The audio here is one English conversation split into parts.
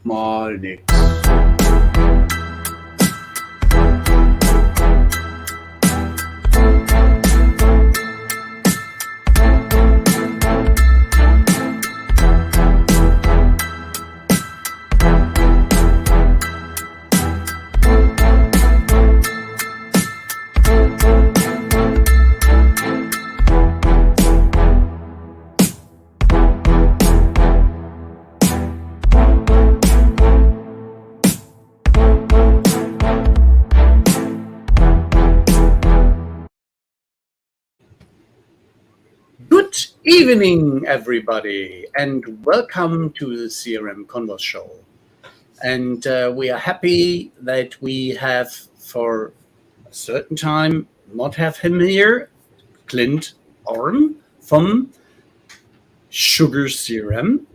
Mal nix. Good evening, everybody, and welcome to the CRM Converse Show. And we are happy that we have, for a certain time, not have him here, Clint Oram from SugarCRM.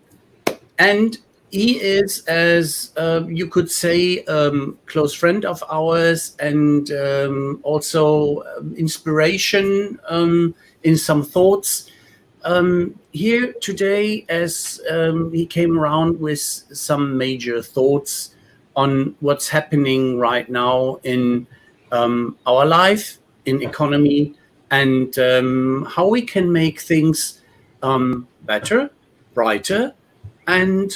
And he is, as you could say, close friend of ours and also inspiration in some thoughts. Here today, as he came around with some major thoughts on what's happening right now in our life, in economy, and how we can make things better, brighter, and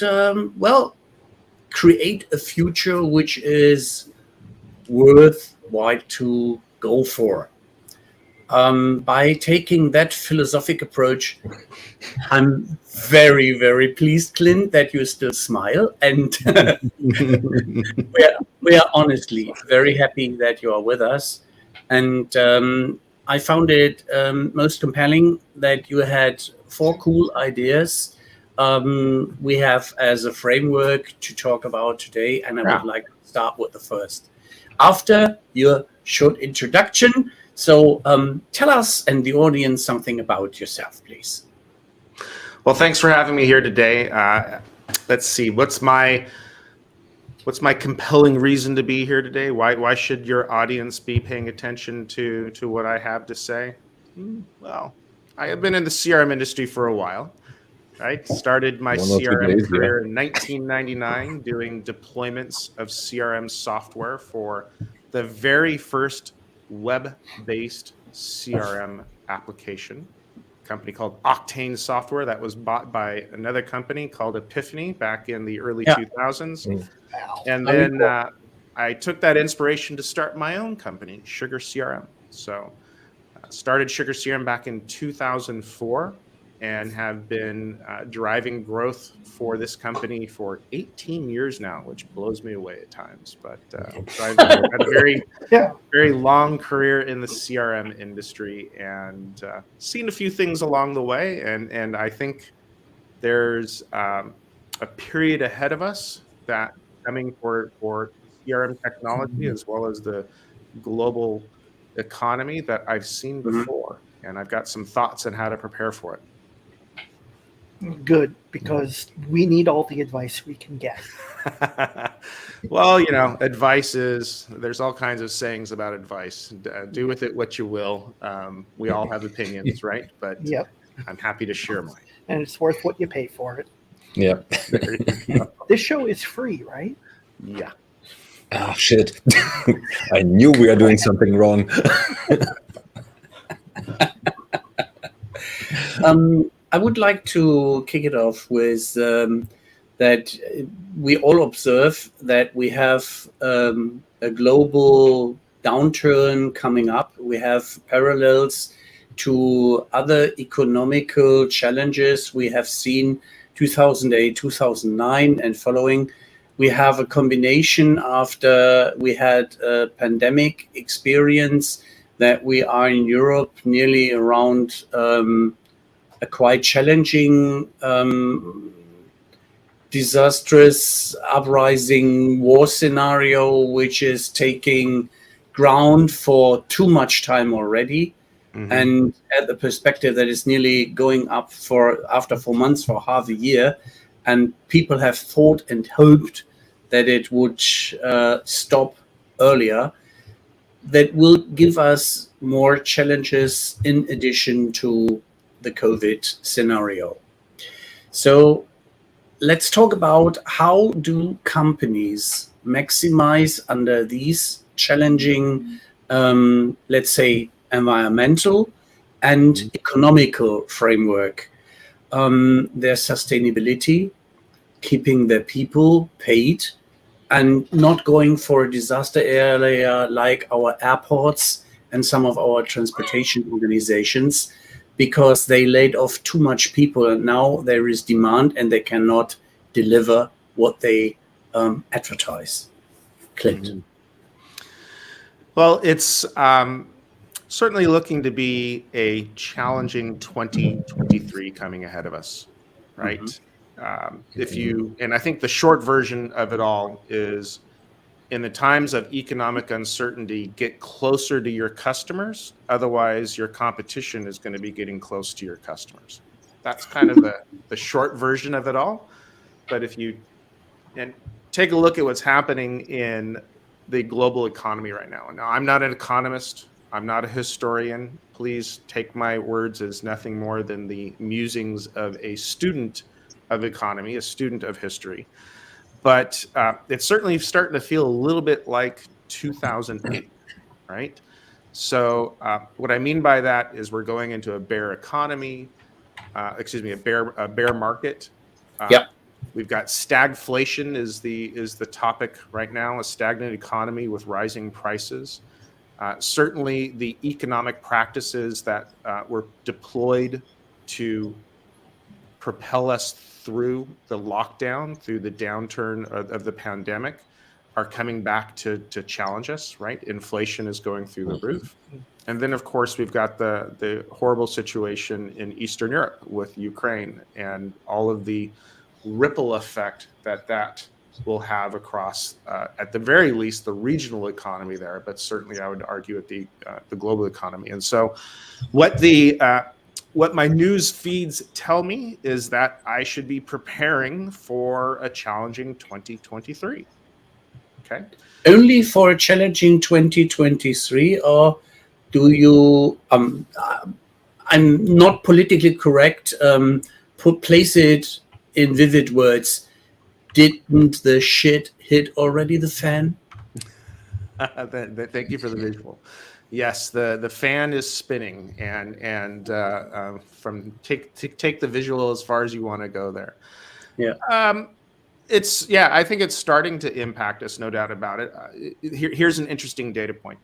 create a future which is worthwhile to go for. By taking that philosophic approach, I'm very, very pleased, Clint, that you still smile. And we are honestly very happy that you are with us. And I found it most compelling that you had 4 cool ideas we have as a framework to talk about today. And I would like to start with the first. After your short introduction, so tell us and the audience something about yourself, please. Well, thanks for having me here today. Let's see, what's my compelling reason to be here today? Why should your audience be paying attention to what I have to say? Well, I have been in the CRM industry for a while. Right, started my CRM career in 1999 doing deployments of CRM software for the very first web-based CRM application, a company called Octane Software that was bought by another company called Epiphany back in the early 2000s. And then I took that inspiration to start my own company, SugarCRM. So started SugarCRM back in 2004 and have been driving growth for this company for 18 years now, which blows me away at times. But so I've had a very long career in the CRM industry and seen a few things along the way. And I think there's a period ahead of us that coming for CRM technology as well as the global economy that I've seen before. And I've got some thoughts on how to prepare for it. Good, because we need all the advice we can get. Well, advice is, there's all kinds of sayings about advice. Do with it what you will. We all have opinions, right? But I'm happy to share mine. And it's worth what you pay for it. Yep. This show is free, right? Yeah. Ah, shit. I knew we are doing something wrong. I would like to kick it off with that we all observe that we have a global downturn coming up. We have parallels to other economical challenges we have seen 2008, 2009 and following. We have a combination after we had a pandemic experience that we are in Europe nearly around a quite challenging, disastrous, uprising war scenario, which is taking ground for too much time already. And at the perspective that is nearly going up after 4 months for half a year. And people have thought and hoped that it would stop earlier. That will give us more challenges in addition to the COVID scenario. So let's talk about how do companies maximize under these challenging, let's say, environmental and economical framework, their sustainability, keeping their people paid, and not going for a disaster area like our airports and some of our transportation organizations, because they laid off too much people and now there is demand and they cannot deliver what they advertise. Clint. Well, it's certainly looking to be a challenging 2023 coming ahead of us, right? And I think the short version of it all is, in the times of economic uncertainty, get closer to your customers. Otherwise, your competition is going to be getting close to your customers. That's kind of the short version of it all. But if you take a look at what's happening in the global economy right now. Now, I'm not an economist. I'm not a historian. Please take my words as nothing more than the musings of a student of economy, a student of history. But it's certainly starting to feel a little bit like 2008, right? So what I mean by that is we're going into a bear economy, a bear market. Yep. We've got stagflation is the topic right now, a stagnant economy with rising prices. Certainly the economic practices that were deployed to propel us through the lockdown, through the downturn of the pandemic, are coming back to challenge us, right? Inflation is going through the roof. And then, of course, we've got the horrible situation in Eastern Europe with Ukraine and all of the ripple effect that will have across, at the very least, the regional economy there, but certainly I would argue at the global economy. And so what my news feeds tell me is that I should be preparing for a challenging 2023. Okay. Only for a challenging 2023, or do you, I'm not politically correct, place it in vivid words, didn't the shit hit already the fan? Thank you for the visual. Yes, the fan is spinning, and from take the visual as far as you want to go there. Yeah. I think it's starting to impact us, no doubt about it. Here's an interesting data point.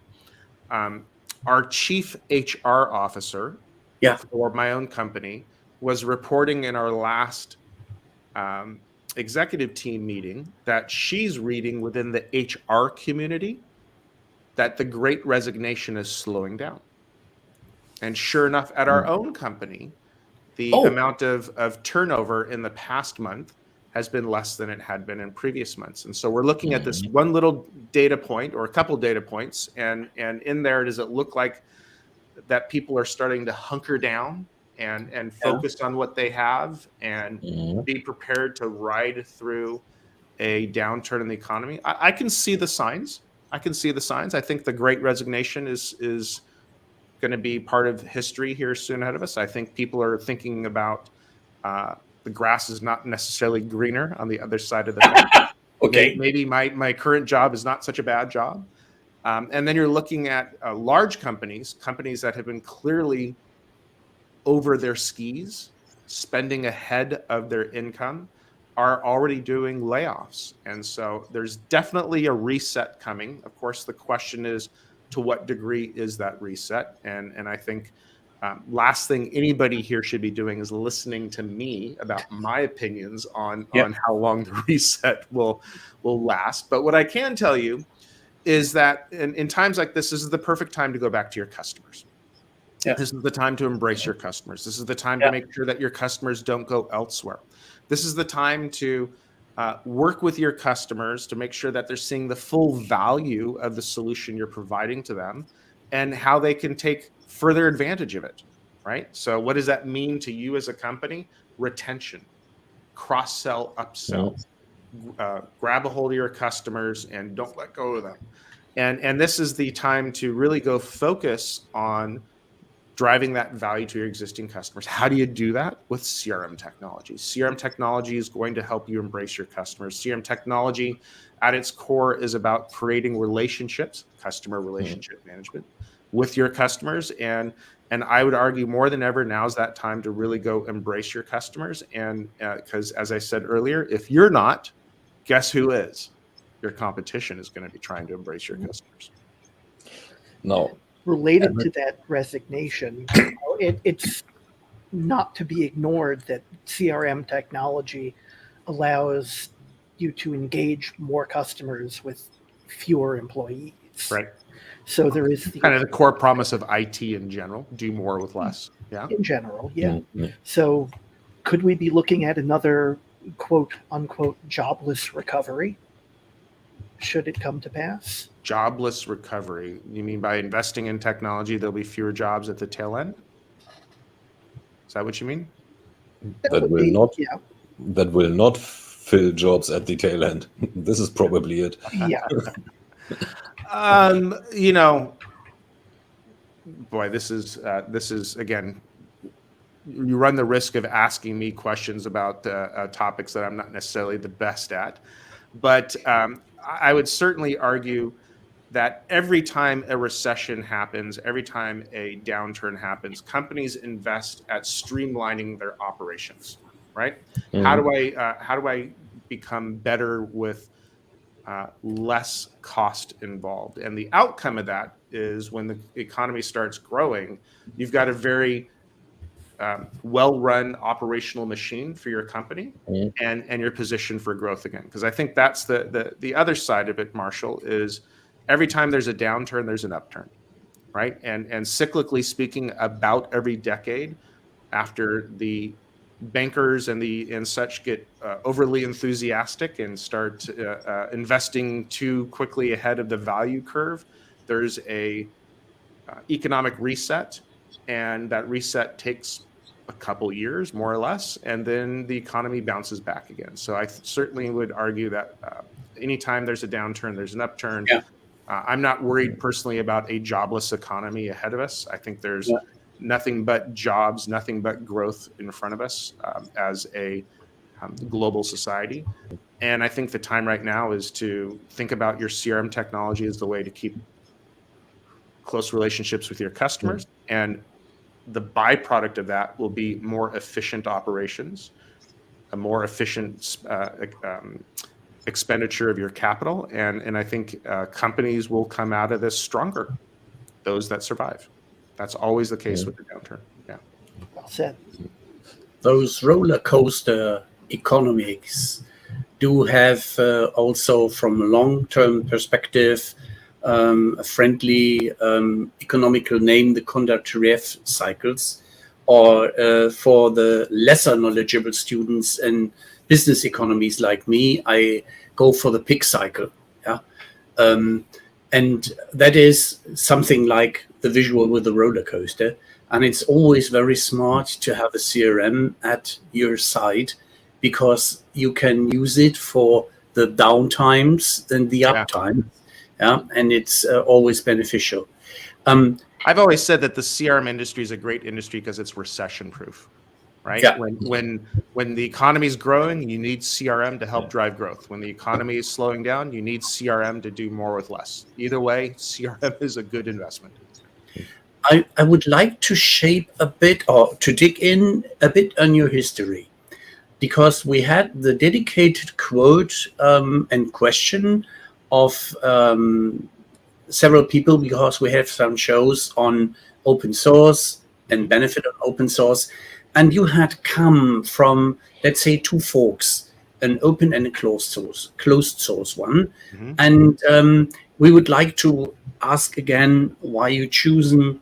Our chief HR officer, for my own company, was reporting in our last executive team meeting that she's reading within the HR community that the Great Resignation is slowing down. And sure enough, at our own company, the amount of turnover in the past month has been less than it had been in previous months. And so we're looking at this one little data point or a couple data points, and in there, does it look like that people are starting to hunker down and focus on what they have and be prepared to ride through a downturn in the economy? I can see the signs. I think the Great Resignation is going to be part of history here soon ahead of us. I think people are thinking about the grass is not necessarily greener on the other side of the fence. Okay. Maybe my current job is not such a bad job. And then you're looking at large companies that have been clearly over their skis, spending ahead of their income, are already doing layoffs. And so there's definitely a reset coming. Of course, the question is, to what degree is that reset? And I think last thing anybody here should be doing is listening to me about my opinions on how long the reset will last. But what I can tell you is that in times like this is the perfect time to go back to your customers. Yeah. This is the time to embrace your customers. This is the time to make sure that your customers don't go elsewhere. This is the time to work with your customers to make sure that they're seeing the full value of the solution you're providing to them and how they can take further advantage of it, right? So what does that mean to you as a company? Retention, cross-sell, upsell, grab a hold of your customers and don't let go of them. And this is the time to really go focus on driving that value to your existing customers. How do you do that? With CRM technology. CRM technology is going to help you embrace your customers. CRM technology at its core is about creating relationships, customer relationship management with your customers. And I would argue more than ever, now's that time to really go embrace your customers. And because as I said earlier, if you're not, guess who is? Your competition is going to be trying to embrace your customers. Now, Related to that resignation, it's not to be ignored that CRM technology allows you to engage more customers with fewer employees. Right. So there is Kind of the core promise of IT in general, do more with less. Yeah. in general, yeah. Mm-hmm. So could we be looking at another quote unquote jobless recovery? Should it come to pass? Jobless recovery. You mean by investing in technology, there'll be fewer jobs at the tail end? Is that what you mean? that will not fill jobs at the tail end. This is probably it. Yeah. You know, boy, this is again, you run the risk of asking me questions about topics that I'm not necessarily the best at, but I would certainly argue that every time a recession happens, every time a downturn happens, companies invest at streamlining their operations, right? Mm-hmm. How do I become better with less cost involved? And the outcome of that is when the economy starts growing, you've got a very well-run operational machine for your company, and you're positioned for growth again. Because I think that's the other side of it, Marshall, is every time there's a downturn, there's an upturn, right? And cyclically speaking, about every decade, after the bankers and such get overly enthusiastic and start investing too quickly ahead of the value curve, there's a economic reset, and that reset takes a couple years, more or less, and then the economy bounces back again. So I certainly would argue that anytime there's a downturn, there's an upturn. Yeah. I'm not worried personally about a jobless economy ahead of us. I think there's nothing but jobs, nothing but growth in front of us as a global society. And I think the time right now is to think about your CRM technology as the way to keep close relationships with your customers. And the byproduct of that will be more efficient operations, a more efficient expenditure of your capital. And I think companies will come out of this stronger, those that survive. That's always the case with the downturn. Yeah. Well said. Those roller coaster economics do have also, from a long-term perspective, a friendly economical name, the conductive cycles, or for the lesser knowledgeable students in business economies like me, I go for the pig cycle. Yeah, and that is something like the visual with the roller coaster. And it's always very smart to have a CRM at your side, because you can use it for the downtimes and the uptimes. Yeah, and it's always beneficial. I've always said that the CRM industry is a great industry because it's recession-proof, right? Yeah. When the economy is growing, you need CRM to help drive growth. When the economy is slowing down, you need CRM to do more with less. Either way, CRM is a good investment. I would like to shape a bit, or to dig in a bit on your history, because we had the dedicated quote and question of several people, because we have some shows on open source and benefit of open source. And you had come from, let's say, two forks, an open and a closed source one. Mm-hmm. And we would like to ask again why you choosing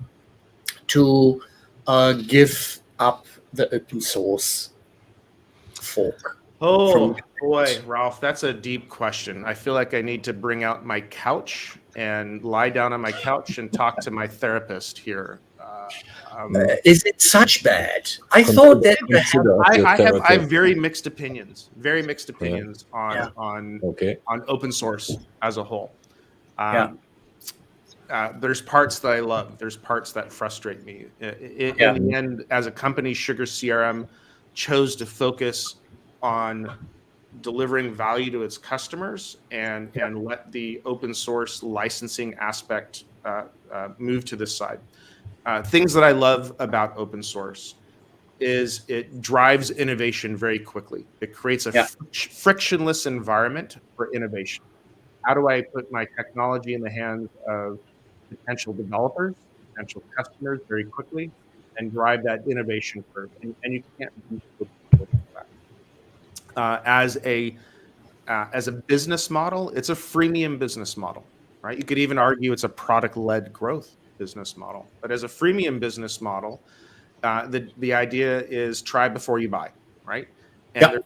to give up the open source fork. Oh boy, Ralph, that's a deep question. I feel like I need to bring out my couch and lie down on my couch and talk to my therapist here. Is it such bad? I thought that I have very mixed opinions. Very mixed opinions on open source as a whole. there's parts that I love. There's parts that frustrate me. In the end, as a company, SugarCRM chose to focus on delivering value to its customers and let the open source licensing aspect move to this side. Things that I love about open source is it drives innovation very quickly. It creates a frictionless environment for innovation. How do I put my technology in the hands of potential developers, potential customers very quickly, and drive that innovation curve? And you can't beat that. As a business model, it's a freemium business model, right? You could even argue it's a product-led growth business model. But as a freemium business model, the idea is try before you buy, right? And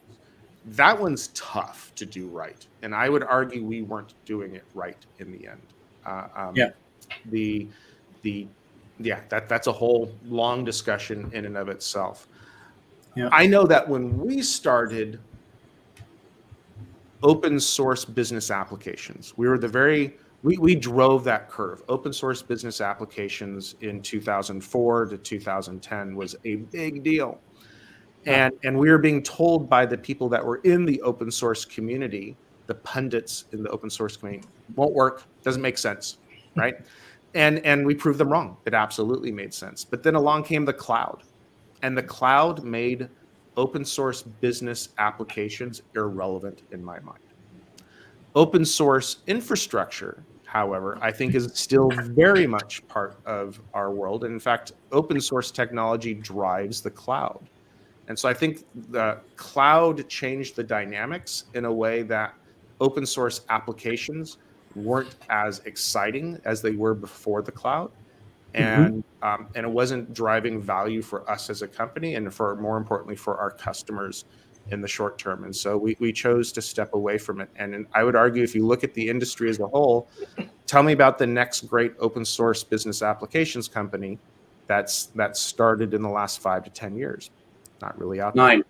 that one's tough to do right. And I would argue we weren't doing it right in the end. That's a whole long discussion in and of itself. I know that when we started open source business applications, we drove that curve. Open source business applications in 2004 to 2010 was a big deal. And we were being told by the people that were in the open source community, the pundits in the open source community, won't work, doesn't make sense, right? And we proved them wrong. It absolutely made sense. But then along came the cloud, and the cloud made open source business applications irrelevant in my mind. Open source infrastructure, however, I think is still very much part of our world. And in fact, open source technology drives the cloud. And so I think the cloud changed the dynamics in a way that open source applications weren't as exciting as they were before the cloud. And it wasn't driving value for us as a company and for, more importantly, for our customers in the short term. And so we chose to step away from it. And I would argue, if you look at the industry as a whole, tell me about the next great open source business applications company that started in the last 5 to 10 years. Not really out there. 9.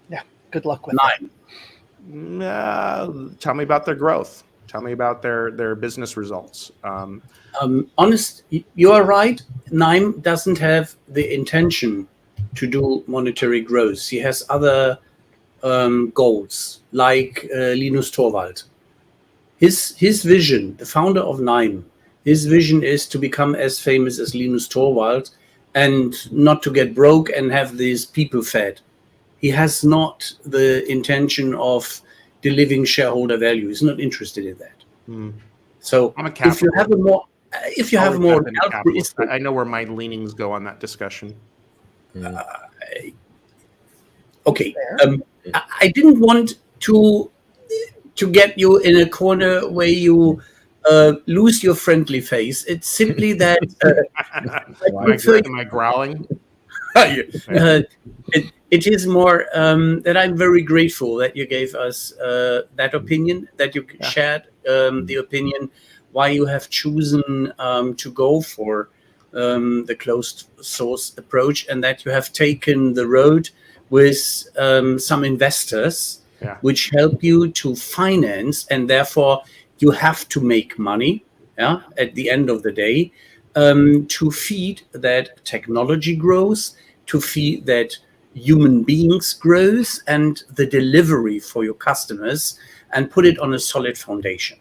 Yeah, good luck with 9. Tell me about their growth. Tell me about their business results. You are right. 9 doesn't have the intention to do monetary growth. He has other goals, like Linus Torvald. His vision, the founder of 9, his vision is to become as famous as Linus Torvald and not to get broke and have these people fed. He has not the intention of delivering shareholder value. He's not interested in that. So if you have a more altruistic, I know where my leanings go on that discussion. Okay, I didn't want to get you in a corner where you lose your friendly face. It's simply that. Am I growling? It is more that I'm very grateful that you gave us that opinion, that you shared the opinion why you have chosen to go for the closed source approach, and that you have taken the road with some investors which help you to finance, and therefore you have to make money at the end of the day to feed that technology growth, to feed that human beings growth and the delivery for your customers, and put it on a solid foundation.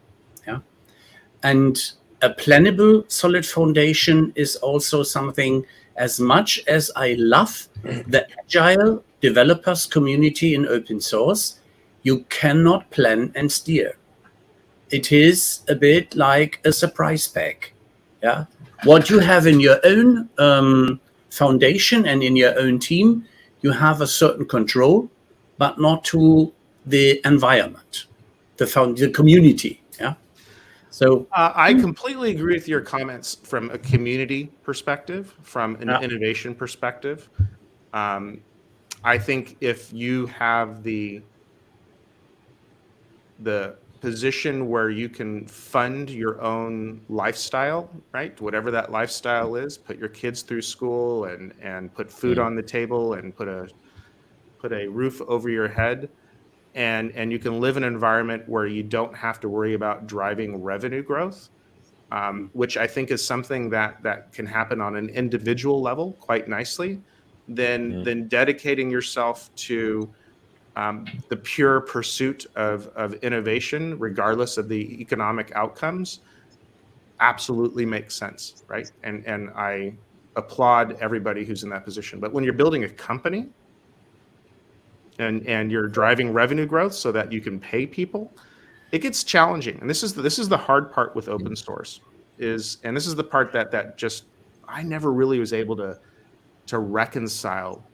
And a plannable solid foundation is also something, as much as I love the agile developers community in open source, you cannot plan and steer. It is a bit like a surprise pack. What you have in your own foundation and in your own team, you have a certain control, but not to the environment, the community. So I completely agree with your comments from a community perspective, from an innovation perspective. I think if you have the position where you can fund your own lifestyle, right? Whatever that lifestyle is, put your kids through school and put food on the table and put a roof over your head. And you can live in an environment where you don't have to worry about driving revenue growth. which I think is something that can happen on an individual level quite nicely, then dedicating yourself to the pure pursuit of innovation, regardless of the economic outcomes, absolutely makes sense, right? And I applaud everybody who's in that position. But when you're building a company and you're driving revenue growth so that you can pay people, it gets challenging. And this is the hard part with open source and this is the part that just I never really was able to reconcile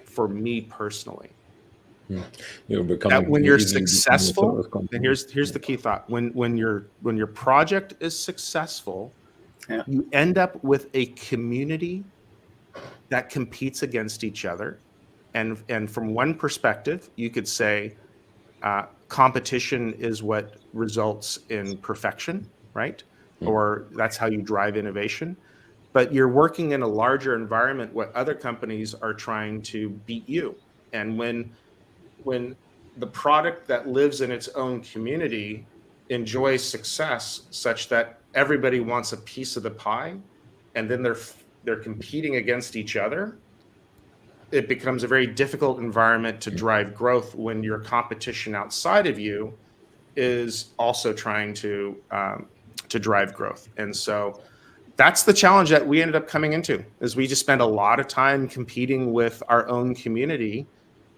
for me personally. That when you're successful, and here's the key thought: when your project is successful, you end up with a community that competes against each other, and from one perspective, you could say competition is what results in perfection, right? Or that's how you drive innovation. But you're working in a larger environment where other companies are trying to beat you, and when the product that lives in its own community enjoys success such that everybody wants a piece of the pie, and then they're competing against each other, it becomes a very difficult environment to drive growth when your competition outside of you is also trying to drive growth. And so that's the challenge that we ended up coming into, is we just spent a lot of time competing with our own community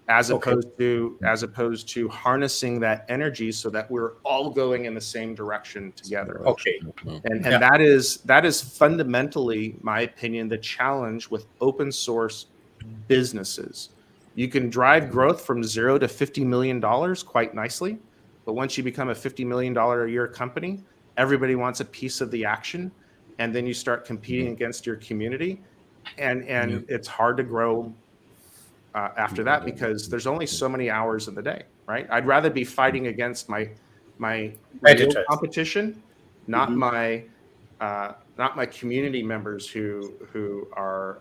as opposed to harnessing that energy so that we're all going in the same direction together. Okay. And that is fundamentally, my opinion, the challenge with open source businesses. You can drive growth from $0 to $50 million quite nicely, but once you become a $50 million a year company, everybody wants a piece of the action, and then you start competing against your community, and it's hard to grow after that, because there's only so many hours in the day, right? I'd rather be fighting against my real competition, not my community members who are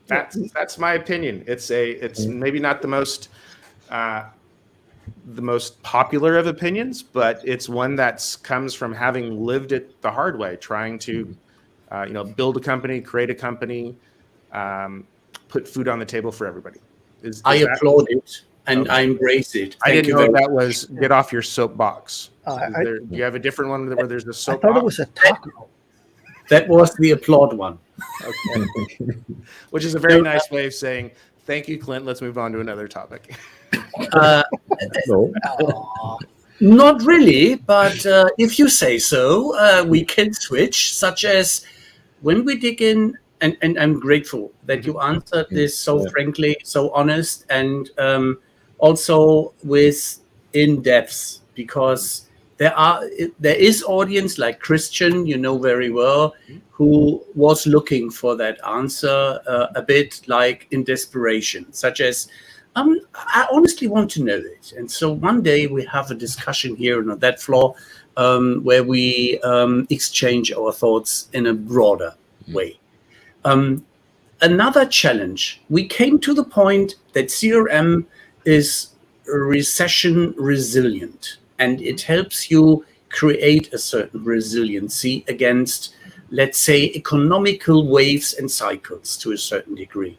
that's my opinion. It's maybe not the most popular of opinions, but it's one that comes from having lived it the hard way, trying to build a company, create a company, put food on the table for everybody. I applaud it and I embrace it. I didn't know that was get off your soapbox. Do you have a different one where there's a soapbox? I thought it was a taco. That was the applaud one. Okay. Which is a very nice way of saying, thank you, Clint. Let's move on to another topic. Not really, but if you say so, we can switch, such as when we dig in, and I'm grateful that you answered this so frankly, so honest, and also with in-depth, because there is audience like Christian, you know very well, who was looking for that answer a bit like in desperation, such as, I honestly want to know it. And so one day we have a discussion here on that floor where we exchange our thoughts in a broader way. Another challenge, we came to the point that CRM is recession resilient, and it helps you create a certain resiliency against, let's say, economical waves and cycles to a certain degree.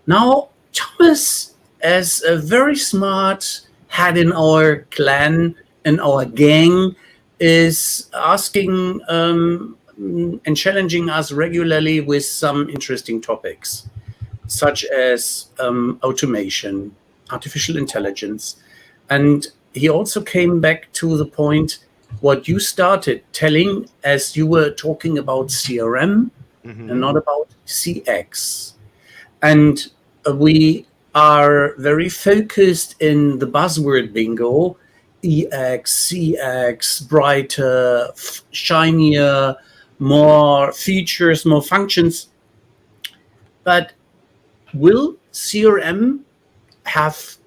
Now, Thomas, as a very smart head in our clan, in our gang, is asking and challenging us regularly with some interesting topics, such as automation, artificial intelligence. And he also came back to the point what you started telling as you were talking about CRM and not about CX. And we are very focused in the buzzword bingo, EX, CX, brighter, shinier, more features, more functions. But will CRM have,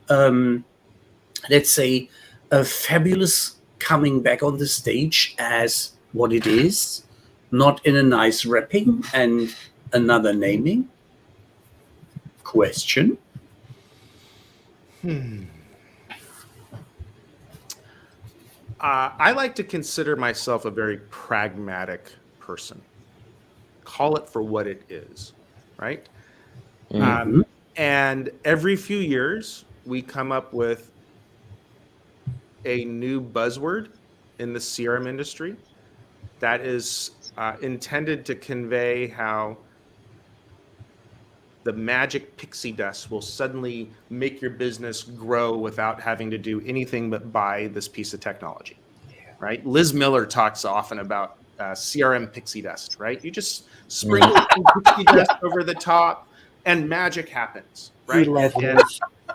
let's say, a fabulous coming back on the stage as what it is, not in a nice wrapping and another naming? Question. I like to consider myself a very pragmatic person. Call it for what it is, right? And every few years, we come up with a new buzzword in the CRM industry that is intended to convey how the magic pixie dust will suddenly make your business grow without having to do anything but buy this piece of technology, right? Liz Miller talks often about CRM pixie dust, right? You just sprinkle some pixie dust over the top and magic happens, right?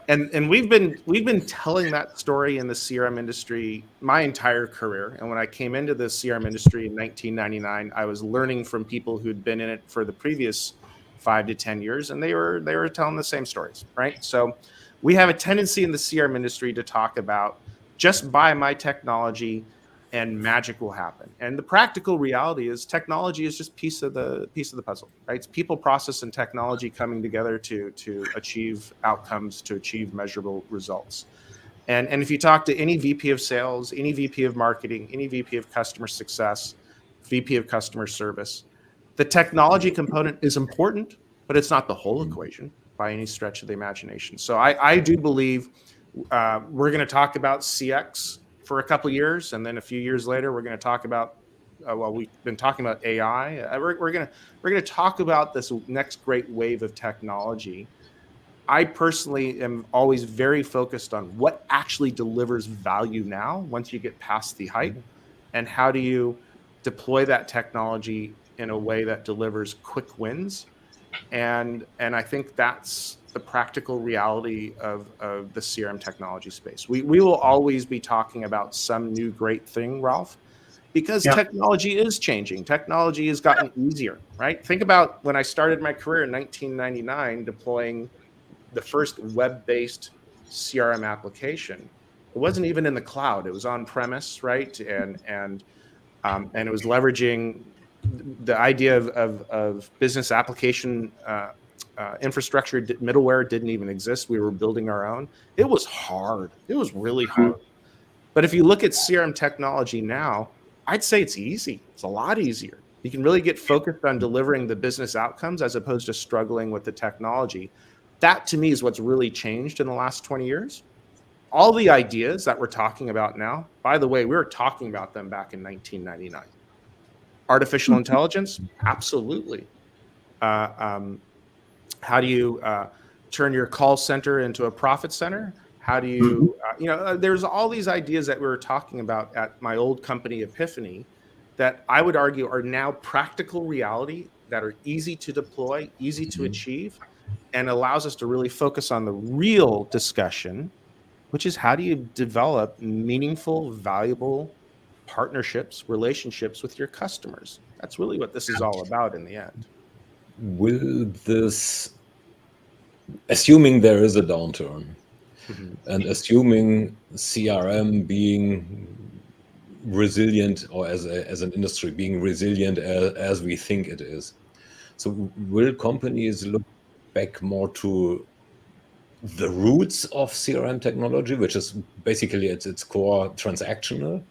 And we've been telling that story in the CRM industry my entire career. And when I came into the CRM industry in 1999, I was learning from people who'd been in it for the previous 5 to 10 years, and they were telling the same stories, right? So we have a tendency in the CRM industry to talk about just buy my technology and magic will happen. And the practical reality is technology is just piece of the puzzle, right? It's people, process, and technology coming together to achieve outcomes, to achieve measurable results. And if you talk to any VP of sales, any VP of marketing, any VP of customer success, VP of customer service, the technology component is important, but it's not the whole equation by any stretch of the imagination. So I do believe we're going to talk about CX for a couple of years, and then a few years later, we're going to talk about we've been talking about AI. We're going to talk about this next great wave of technology. I personally am always very focused on what actually delivers value now once you get past the hype, and how do you deploy that technology in a way that delivers quick wins. And I think that's the practical reality of the CRM technology space. We will always be talking about some new great thing, Ralph, because technology is changing. Technology has gotten easier, right? Think about when I started my career in 1999 deploying the first web-based CRM application. It wasn't even in the cloud. It was on-premise, right? And it was leveraging the idea of business application infrastructure. Middleware didn't even exist. We were building our own. It was hard. It was really hard. But if you look at CRM technology now, I'd say it's easy. It's a lot easier. You can really get focused on delivering the business outcomes as opposed to struggling with the technology. That, to me, is what's really changed in the last 20 years. All the ideas that we're talking about now, by the way, we were talking about them back in 1999. Artificial intelligence, absolutely. How do you turn your call center into a profit center? How do you, there's all these ideas that we were talking about at my old company, Epiphany, that I would argue are now practical reality, that are easy to deploy, easy to achieve, and allows us to really focus on the real discussion, which is how do you develop meaningful, valuable partnerships, relationships with your customers. That's really what this is all about in the end. Will this, assuming there is a downturn, and assuming CRM being resilient, or as an industry being resilient as we think it is, so will companies look back more to the roots of CRM technology, which is basically at its core transactional?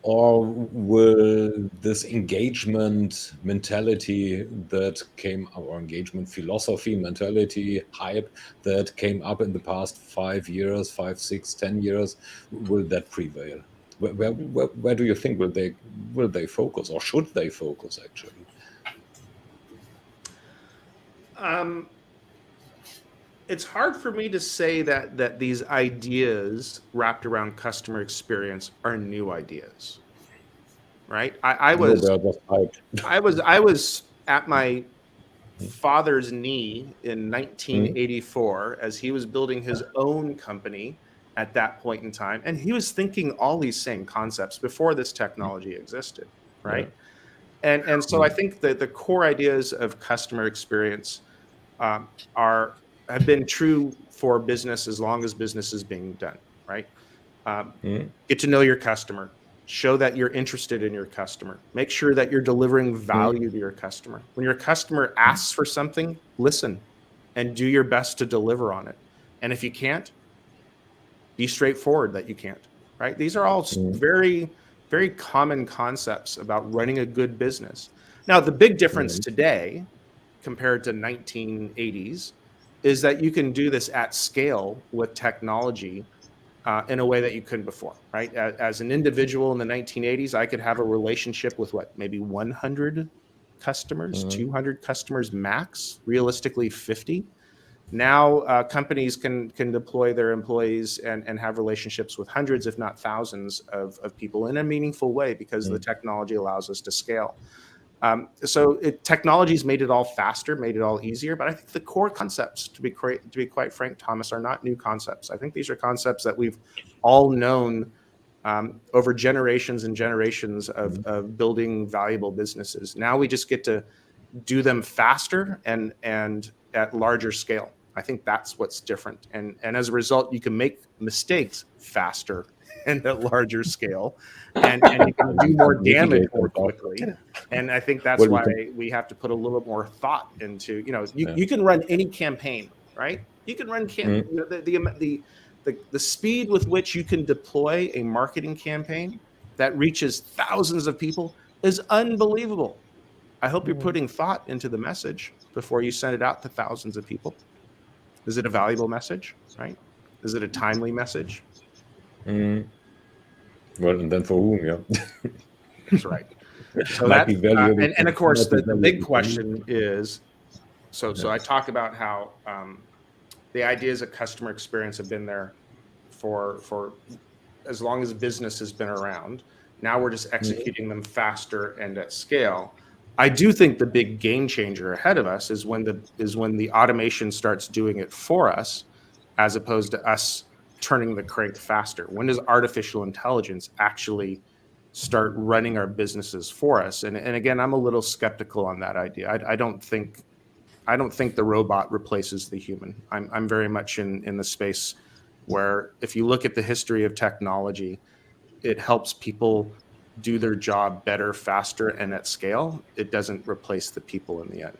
Or will this engagement mentality that came, or engagement philosophy, mentality, hype that came up in the past 5 years, 5, 6, 10 years, will that prevail? Where do you think will they focus, or should they focus actually? It's hard for me to say that these ideas wrapped around customer experience are new ideas, right? I was at my father's knee in 1984 as he was building his own company at that point in time, and he was thinking all these same concepts before this technology existed, right? And so I think that the core ideas of customer experience have been true for business as long as business is being done, right? Get to know your customer, show that you're interested in your customer, make sure that you're delivering value to your customer. When your customer asks for something, listen and do your best to deliver on it. And if you can't, be straightforward that you can't, right? These are all very, very common concepts about running a good business. Now, the big difference today compared to 1980s is that you can do this at scale with technology in a way that you couldn't before, right? As an individual in the 1980s, I could have a relationship with maybe 100 customers, 200 customers max, realistically 50. Now companies can deploy their employees and have relationships with hundreds, if not thousands of people in a meaningful way because the technology allows us to scale. So technology's made it all faster, made it all easier. But I think the core concepts, to be quite frank, Thomas, are not new concepts. I think these are concepts that we've all known over generations and generations of building valuable businesses. Now we just get to do them faster and at larger scale. I think that's what's different. And as a result, you can make mistakes faster and at larger scale, and you can do more damage more quickly. And I think that's why we have to put a little more thought into, you can run any campaign, right? You can run the speed with which you can deploy a marketing campaign that reaches thousands of people is unbelievable. I hope you're putting thought into the message before you send it out to thousands of people. Is it a valuable message, right? Is it a timely message? Well, and then for whom, yeah. That's right. So that, and of course, the big question is, so I talk about how the ideas of customer experience have been there for as long as business has been around. Now we're just executing them faster and at scale. I do think the big game changer ahead of us is when the automation starts doing it for us, as opposed to us turning the crank faster. When does artificial intelligence actually start running our businesses for us? And again, I'm a little skeptical on that idea. I don't think the robot replaces the human. I'm very much in the space where if you look at the history of technology, it helps people do their job better, faster, and at scale. It doesn't replace the people in the end.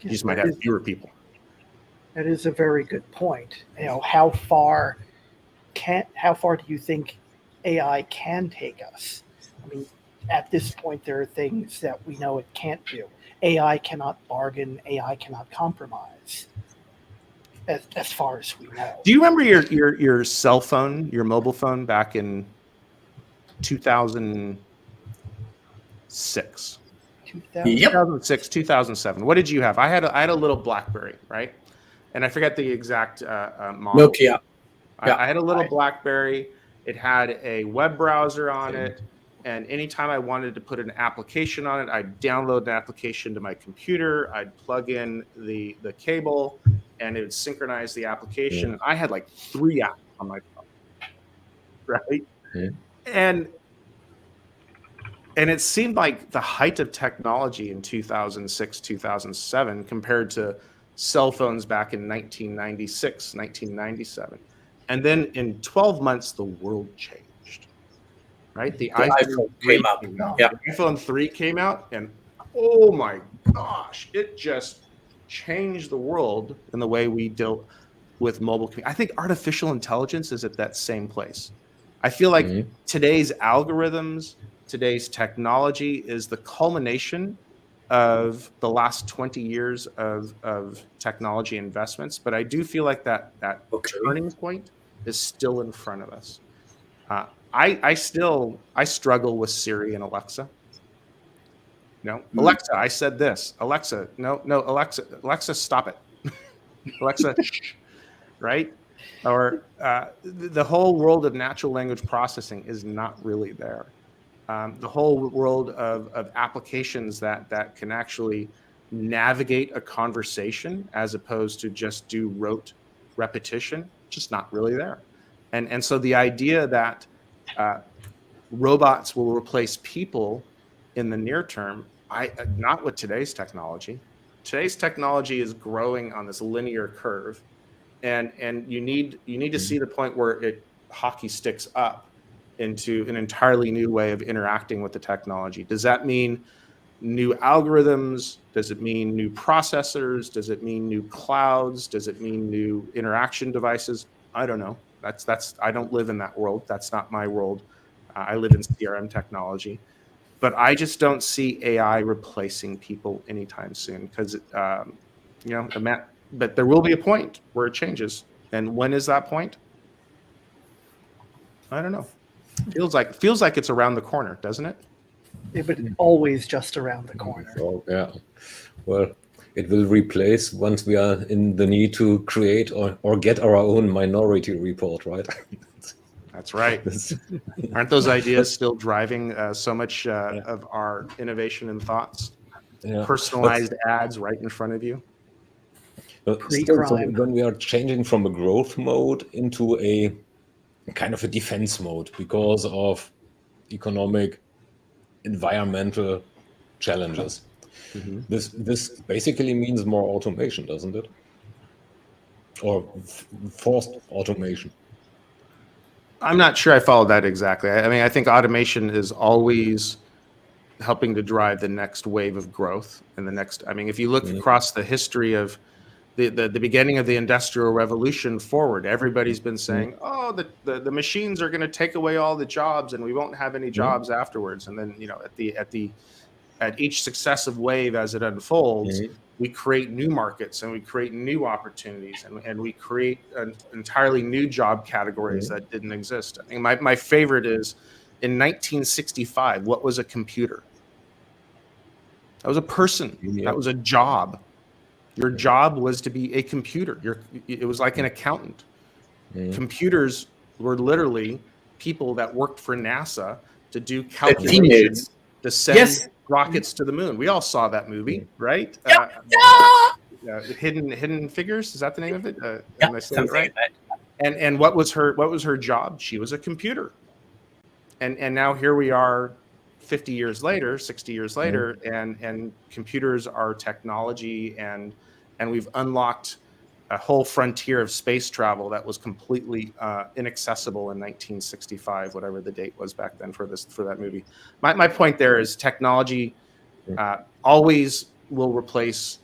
You just might have fewer people. That is a very good point. How far do you think AI can take us? I mean, at this point, there are things that we know it can't do. AI cannot bargain. AI cannot compromise. As far as we know. Do you remember your cell phone, your mobile phone, back in 2006? 2006, 2007. What did you have? I had a little BlackBerry, right? And I forget the exact model. Nokia. I had a little BlackBerry. It had a web browser on it. And anytime I wanted to put an application on it, I'd download an application to my computer. I'd plug in the cable, and it would synchronize the application. I had like 3 apps on my phone, right? And it seemed like the height of technology in 2006, 2007 compared to cell phones back in 1996, 1997. And then in 12 months, the world changed. Right, the iPhone came out. The iPhone 3 came out, and oh my gosh, it just changed the world in the way we deal with mobile. I think artificial intelligence is at that same place. I feel like today's algorithms, today's technology is the culmination of the last 20 years of technology investments. But I do feel like that turning point is still in front of us. I struggle with Siri and Alexa. Alexa, I said this. Alexa, no, Alexa, stop it. Alexa, shh, right? Or the whole world of natural language processing is not really there. The whole world of applications that can actually navigate a conversation as opposed to just do rote repetition, just not really there. And so the idea that robots will replace people in the near term, not with today's technology. Today's technology is growing on this linear curve, and you need to see the point where it hockey sticks up into an entirely new way of interacting with the technology. Does that mean new algorithms? Does it mean new processors? Does it mean new clouds? Does it mean new interaction devices? I don't know. That's I don't live in that world. That's not my world. I live in CRM technology, but I just don't see AI replacing people anytime soon because, but there will be a point where it changes. And when is that point? I don't know. Feels like it's around the corner, doesn't it? But always just around the corner. So, yeah. Well, it will replace once we are in the need to create or get our own minority report, right? That's right. Aren't those ideas still driving so much of our innovation and thoughts? Yeah. Personalized ads right in front of you. Still, so when we are changing from a growth mode into a kind of a defense mode because of economic, environmental challenges. Mm-hmm. This basically means more automation, doesn't it? Or forced automation. I'm not sure I follow that exactly. I mean, I think automation is always helping to drive the next wave of growth and the next. I mean, if you look across the history of the beginning of the Industrial Revolution forward, everybody's been saying, "Oh, the machines are going to take away all the jobs, and we won't have any jobs afterwards." And then, at each successive wave as it unfolds, we create new markets and we create new opportunities and we create entirely new job categories that didn't exist. I think my favorite is in 1965. What was a computer? That was a person. That was a job. Your job was to be a computer. It was like an accountant. Computers were literally people that worked for NASA to do calculations to send rockets to the moon. We all saw that movie, right? Hidden Figures, is that the name of it? Am I saying it right? And what was her job? She was a computer. And now here we are 50 years later, 60 years later, and computers are technology, and we've unlocked a whole frontier of space travel that was completely inaccessible in 1965, whatever the date was back then for that movie. My point there is technology always will replace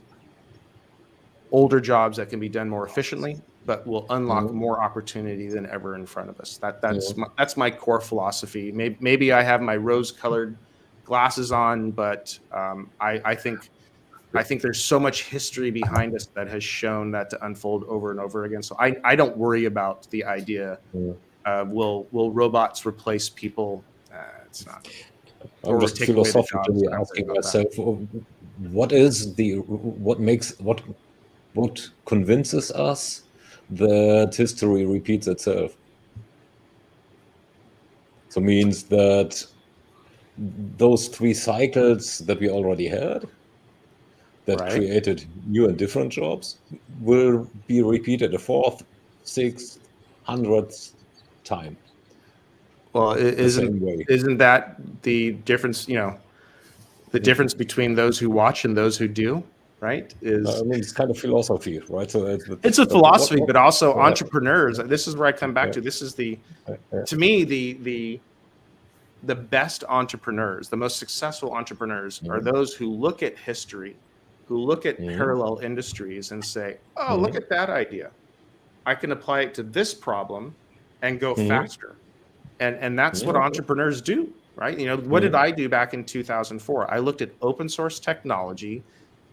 older jobs that can be done more efficiently, but will unlock more opportunity than ever in front of us. That's my core philosophy. Maybe I have my rose-colored glasses on, but I think there's so much history behind us that has shown that to unfold over and over again. So I don't worry about the idea of will robots replace people? It's not. I'm just philosophically asking myself, what convinces us that history repeats itself? So means that those 3 cycles that we already had that created new and different jobs will be repeated a 4th, 6th, 100th time. Well, isn't that the difference? The difference between those who watch and those who do, right? It's kind of philosophy, right? So it's a philosophy, but also entrepreneurs. This is where I come back to. This is to me, the best entrepreneurs, the most successful entrepreneurs are those who look at history, who look at parallel industries and say, "Oh, look at that idea. I can apply it to this problem and go faster." And that's what entrepreneurs do, right? What did I do back in 2004? I looked at open source technology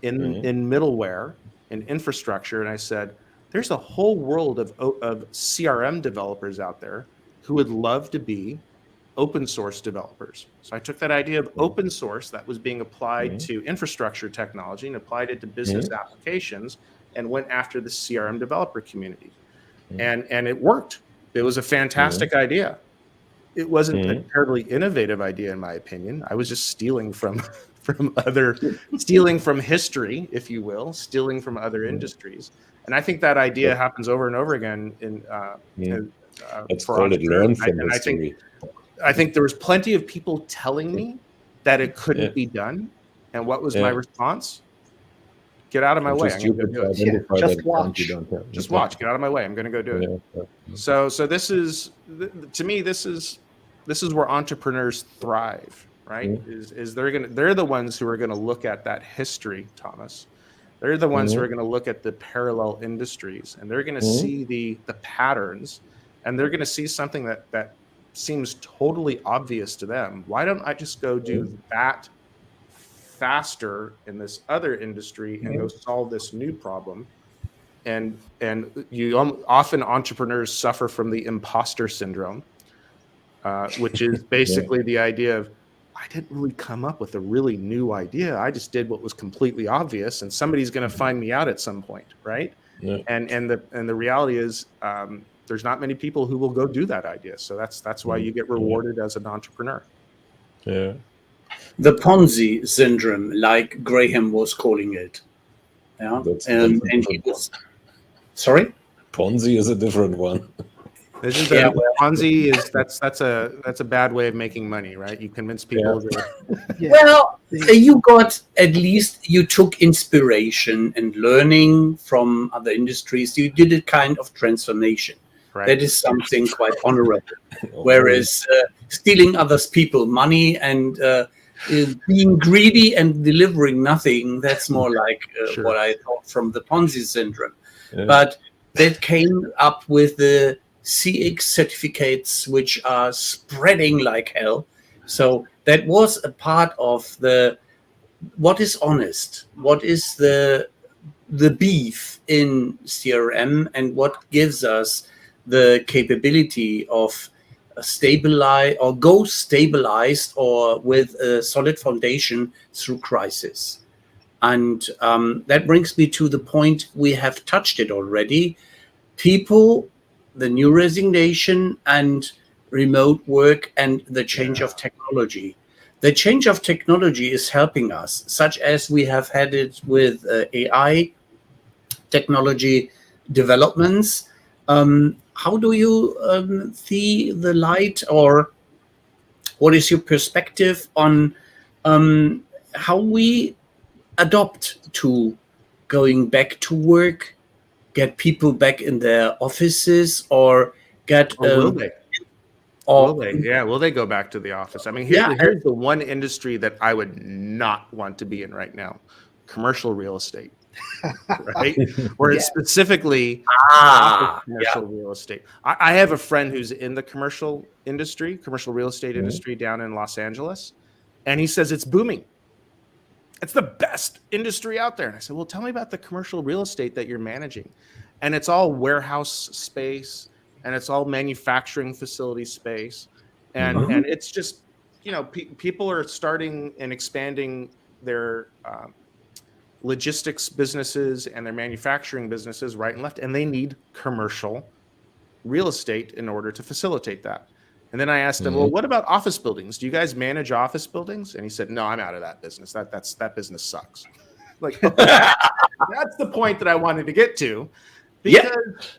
in middleware and infrastructure, and I said, there's a whole world of CRM developers out there who would love to be open source developers. So I took that idea of open source that was being applied to infrastructure technology and applied it to business applications and went after the CRM developer community. And it worked. It was a fantastic idea. It wasn't a terribly innovative idea, in my opinion. I was just stealing from history, if you will, stealing from other industries. And I think that idea happens over and over again for entrepreneurs. I think there was plenty of people telling me that it couldn't be done. And what was my response? Get out of my way. I'm going to go do it. Just watch. Just watch. Get out of my way. I'm going to go do it. So this is, to me, this is where entrepreneurs thrive, right? Is they're the ones who are going to look at that history, Thomas. They're the ones who are going to look at the parallel industries, and they're going to see the patterns and they're going to see something that seems totally obvious to them. Why don't I just go do that faster in this other industry and go solve this new problem? And often entrepreneurs suffer from the imposter syndrome, which is basically the idea of, I didn't really come up with a really new idea. I just did what was completely obvious, and somebody's going to find me out at some point, right? Yeah. And the reality is, there's not many people who will go do that idea. So that's why you get rewarded as an entrepreneur. Yeah. The Ponzi syndrome, like Graham was calling it. Yeah. And he was, sorry? Ponzi is a different one. This is Ponzi is that's a bad way of making money, right? You convince people to. Well, you took inspiration and learning from other industries. You did a kind of transformation. Right. That is something quite honorable. Whereas stealing others' people money and being greedy and delivering nothing, that's more like what I thought from the Ponzi syndrome. Yeah. But that came up with the CX certificates, which are spreading like hell. So that was a part of what is honest, what is the beef in CRM, and what gives us the capability of stabilized or with a solid foundation through crisis. And that brings me to the point, we have touched it already. People, the new resignation and remote work and the change of technology. The change of technology is helping us, such as we have had it with AI technology developments. How do you see the light, or what is your perspective on how we adopt to going back to work, get people back in their offices, or get will they? Will they? Yeah, will they go back to the office? I mean, here's the one industry that I would not want to be in right now: commercial real estate. Right? Or it's specifically commercial real estate. I have a friend who's in the commercial real estate industry down in Los Angeles, and he says it's booming. It's the best industry out there. And I said, well, tell me about the commercial real estate that you're managing. And it's all warehouse space, and it's all manufacturing facility space. And it's just, people are starting and expanding their logistics businesses and their manufacturing businesses right and left, and they need commercial real estate in order to facilitate that. And then I asked him, well, what about office buildings? Do you guys manage office buildings? And he said, no, I'm out of that business. That business sucks. Like, that's the point that I wanted to get to, because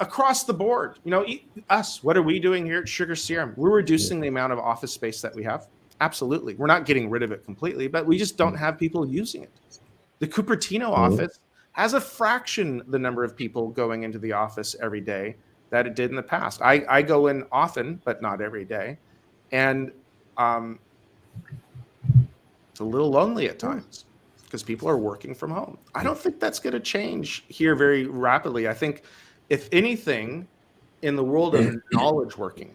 across the board, what are we doing here at SugarCRM? We're reducing the amount of office space that we have. Absolutely. We're not getting rid of it completely, but we just don't have people using it. The Cupertino office has a fraction the number of people going into the office every day that it did in the past. I go in often, but not every day. And it's a little lonely at times because people are working from home. I don't think that's going to change here very rapidly. I think, if anything, in the world of knowledge workers,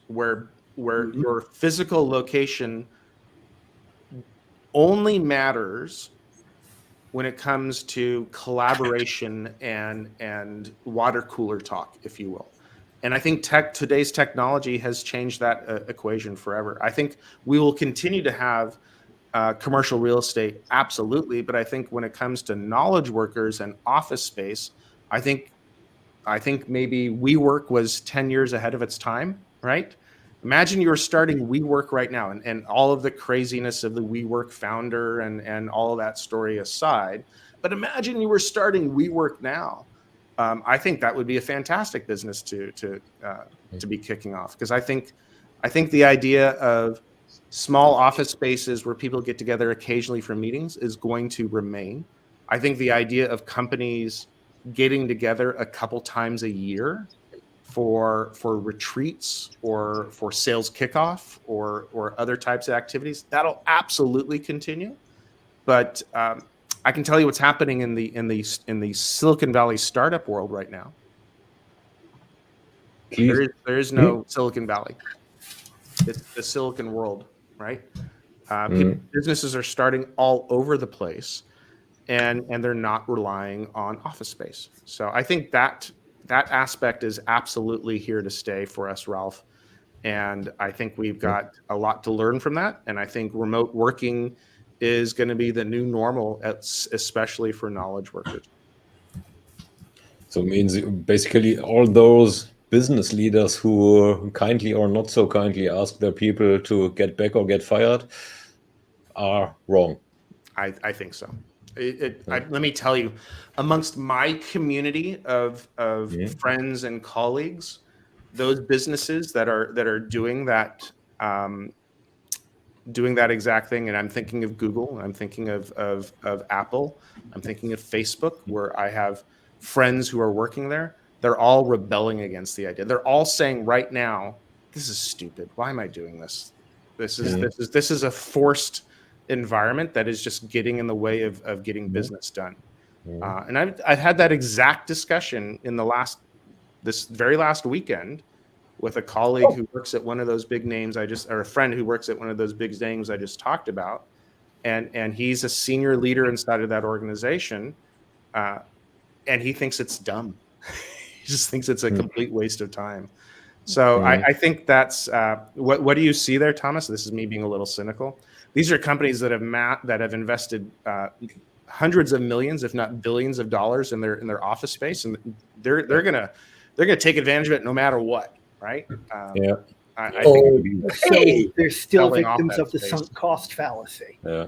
where your physical location only matters when it comes to collaboration and water cooler talk, if you will. And I think today's technology has changed that equation forever. I think we will continue to have commercial real estate, absolutely. But I think when it comes to knowledge workers and office space, I think maybe WeWork was 10 years ahead of its time, right? Imagine you're starting WeWork right now, and all of the craziness of the WeWork founder and all of that story aside, but imagine you were starting WeWork now. I think that would be a fantastic business to be kicking off, because I think the idea of small office spaces where people get together occasionally for meetings is going to remain. I think the idea of companies getting together a couple times a year for retreats or for sales kickoff or other types of activities, that'll absolutely continue. But I can tell you what's happening in the Silicon Valley startup world right now. There is no Silicon Valley. It's the Silicon world, right? Businesses are starting all over the place, and they're not relying on office space. So I think that aspect is absolutely here to stay for us, Ralph. And I think we've got a lot to learn from that. And I think remote working is going to be the new normal, especially for knowledge workers. So it means basically all those business leaders who kindly or not so kindly ask their people to get back or get fired are wrong. I think so. Let me tell you, amongst my community of friends and colleagues, those businesses that are doing that exact thing, and I'm thinking of Google, I'm thinking of Apple, I'm thinking of Facebook, where I have friends who are working there. They're all rebelling against the idea. They're all saying right now, "This is stupid. Why am I doing this? This is a forced environment that is just getting in the way of getting business done." And I've had that exact discussion in this very last weekend with a colleague who works at one of those big names or a friend who works at one of those big names I just talked about, and he's a senior leader inside of that organization, and he thinks it's dumb. He just thinks it's a complete waste of time. So I think that's what do you see there, Thomas? This is me being a little cynical. These are companies that have invested hundreds of millions, if not billions, of dollars in their office space, and they're gonna take advantage of it no matter what, right? I think they're still selling off victims that of the space. sunk cost fallacy. Yeah.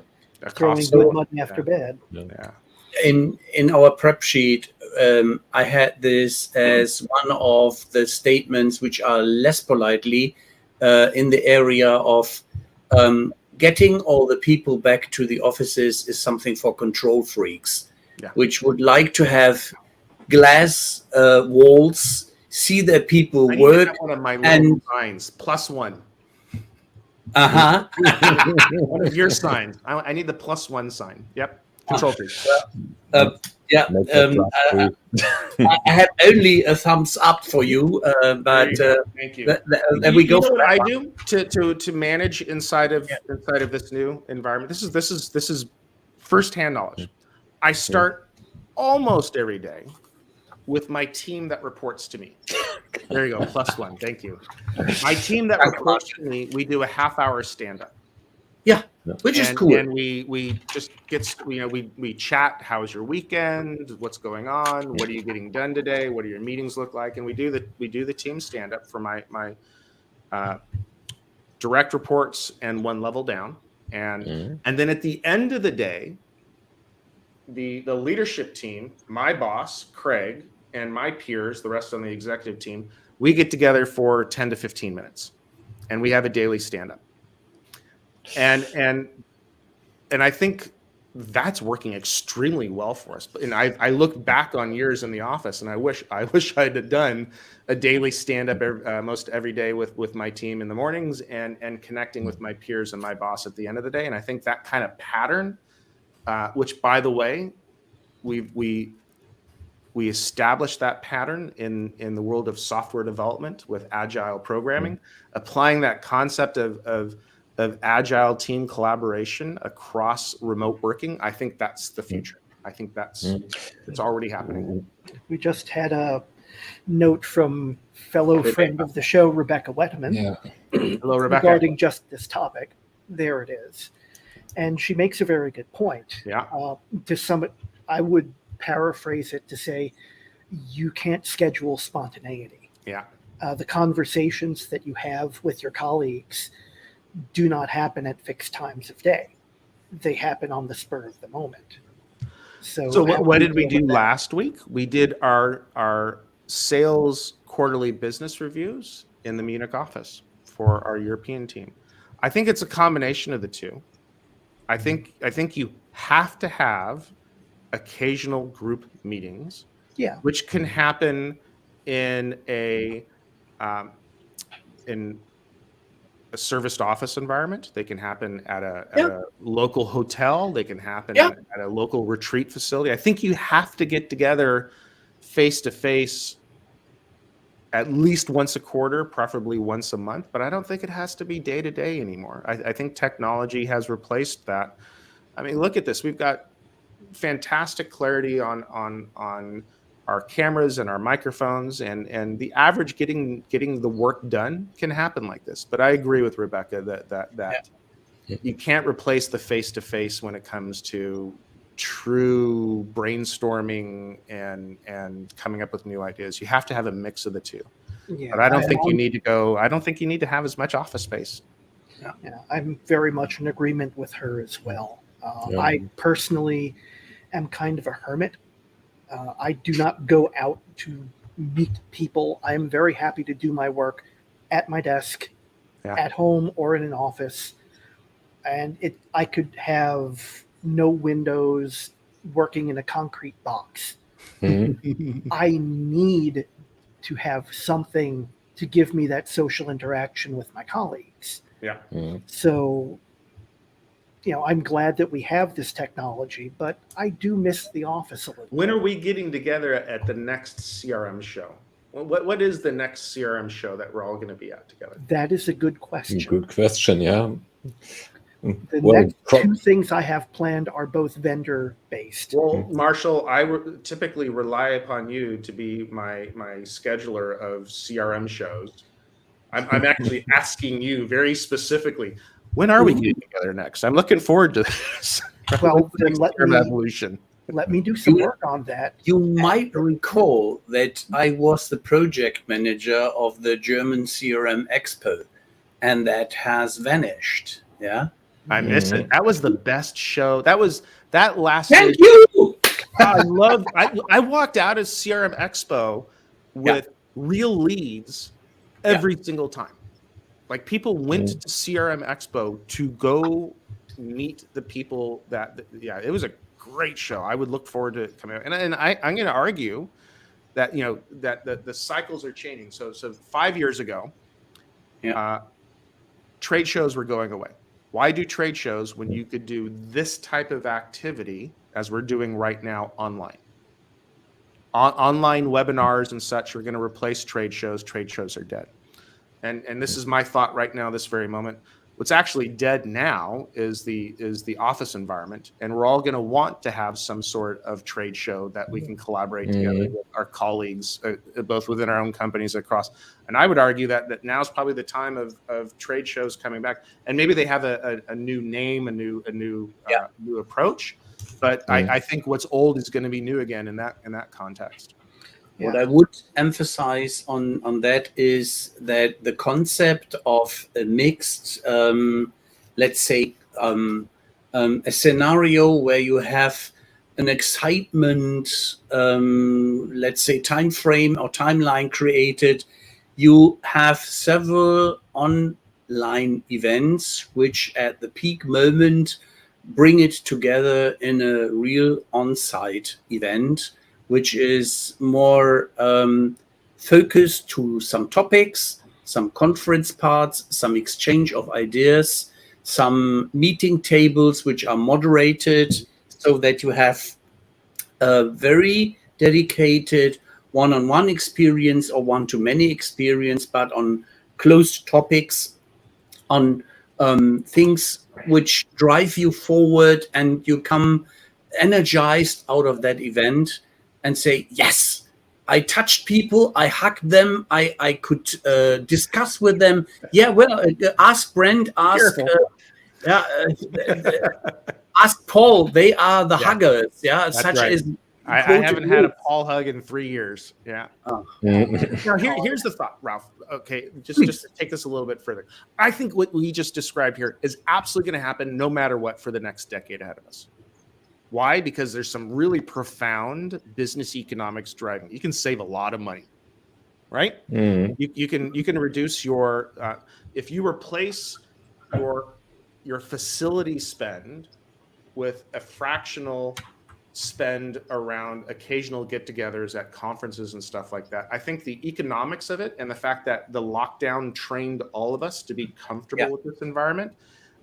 Throwing good money after bad. Yeah. In our prep sheet, I had this as one of the statements which are less politely in the area of getting all the people back to the offices is something for control freaks, which would like to have glass walls, see their people work. One of my little signs, +1. One of your signs. I need the +1 sign. Yep. Control freak. I have only a thumbs up for you, but thank you. Then we go. You know what I do to manage inside of this new environment? This is firsthand knowledge. I start almost every day with my team that reports to me. There you go, +1. Thank you. My team that reports to me, we do a half-hour stand-up. Yeah, which is cool. And we just we chat. How was your weekend? What's going on? What are you getting done today? What do your meetings look like? And we do the team stand-up for my direct reports and one level down. And then at the end of the day, the leadership team, my boss, Craig, and my peers, the rest on the executive team, we get together for 10 to 15 minutes, and we have a daily stand-up. And I think that's working extremely well for us. And I look back on years in the office, and I wish I'd have done a daily stand-up most every day with my team in the mornings and connecting with my peers and my boss at the end of the day. And I think that kind of pattern, which, by the way, we established that pattern in the world of software development with agile programming, applying that concept of agile team collaboration across remote working. I think that's the future. I think it's already happening. We just had a note from fellow friend of the show, Rebecca Wetterman, Hello, Rebecca. regarding just this topic. There it is. And she makes a very good point. Yeah. I would paraphrase it to say, you can't schedule spontaneity. Yeah. The conversations that you have with your colleagues do not happen at fixed times of day. They happen on the spur of the moment. So what did we do last week? We did our sales quarterly business reviews in the Munich office for our European team. I think it's a combination of the two. I think you have to have occasional group meetings, which can happen in a serviced office environment. They can happen at a local hotel. They can happen at a local retreat facility. I think you have to get together face to face at least once a quarter, preferably once a month, but I don't think it has to be day to day anymore. I think technology has replaced that. I mean, look at this. We've got fantastic clarity on our cameras and our microphones, and the average getting the work done can happen like this. But I agree with Rebecca that you can't replace the face-to-face when it comes to true brainstorming and coming up with new ideas. You have to have a mix of the two. Yeah, but I don't think you need to have as much office space. Yeah, I'm very much in agreement with her as well. I personally am kind of a hermit. I do not go out to meet people. I am very happy to do my work at my desk, at home, or in an office. And I could have no windows, working in a concrete box. I need to have something to give me that social interaction with my colleagues. Yeah. So, I'm glad that we have this technology, but I do miss the office a little. When are we getting together at the next CRM show? What is the next CRM show that we're all going to be at together? That is a good question. Good question, yeah. The next two things I have planned are both vendor-based. Well, Marshall, I typically rely upon you to be my scheduler of CRM shows. I'm actually asking you very specifically, when are we getting together next? I'm looking forward to this. Well, then let me do some work on that. You might recall that I was the project manager of the German CRM Expo, and that has vanished. Yeah. I miss it. That was the best show. That lasted. Thank you. I walked out of CRM Expo with real leads every single time. Like, people went to CRM Expo to go meet the people it was a great show. I would look forward to coming out. And I'm going to argue that, that the cycles are changing. So 5 years ago, trade shows were going away. Why do trade shows when you could do this type of activity as we're doing right now online? Online webinars and such are going to replace trade shows. Trade shows are dead. And this is my thought right now, this very moment. What's actually dead now is the office environment, and we're all going to want to have some sort of trade show that we can collaborate together with our colleagues, both within our own companies across. And I would argue that now is probably the time of trade shows coming back, and maybe they have a new name, a new approach. But I think what's old is going to be new again in that context. What I would emphasize on that is that the concept of a mixed, let's say, a scenario where you have an excitement, let's say, time frame or timeline created. You have several online events which at the peak moment bring it together in a real on-site event, which is more focused to some topics, some conference parts, some exchange of ideas, some meeting tables which are moderated so that you have a very dedicated one-on-one experience or one-to-many experience, but on closed topics, on things which drive you forward, and you come energized out of that event and say, yes, I touched people, I hugged them, I could discuss with them. Yeah, well, ask Brent, ask Paul. They are the huggers. Yeah, that's such right. as I haven't had a Paul hug in 3 years. Yeah. Now, here's the thought, Ralph. Okay, just to take this a little bit further. I think what we just described here is absolutely going to happen no matter what for the next decade ahead of us. Why? Because there's some really profound business economics driving. You can save a lot of money, right? You can reduce your if you replace your facility spend with a fractional spend around occasional get-togethers at conferences and stuff like that. I think the economics of it and the fact that the lockdown trained all of us to be comfortable with this environment,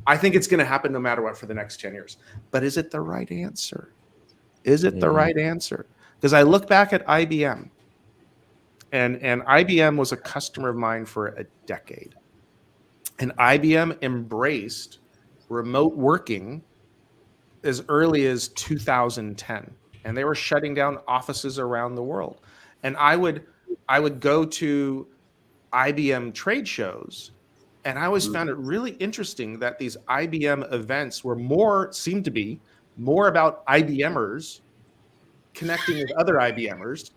I think it's going to happen no matter what for the next 10 years. But is it the right answer? Is it the right answer? Because I look back at IBM, And IBM was a customer of mine for a decade. And IBM embraced remote working as early as 2010. And they were shutting down offices around the world. And I would go to IBM trade shows, and I always found it really interesting that these IBM events seemed to be more about IBMers connecting with other IBMers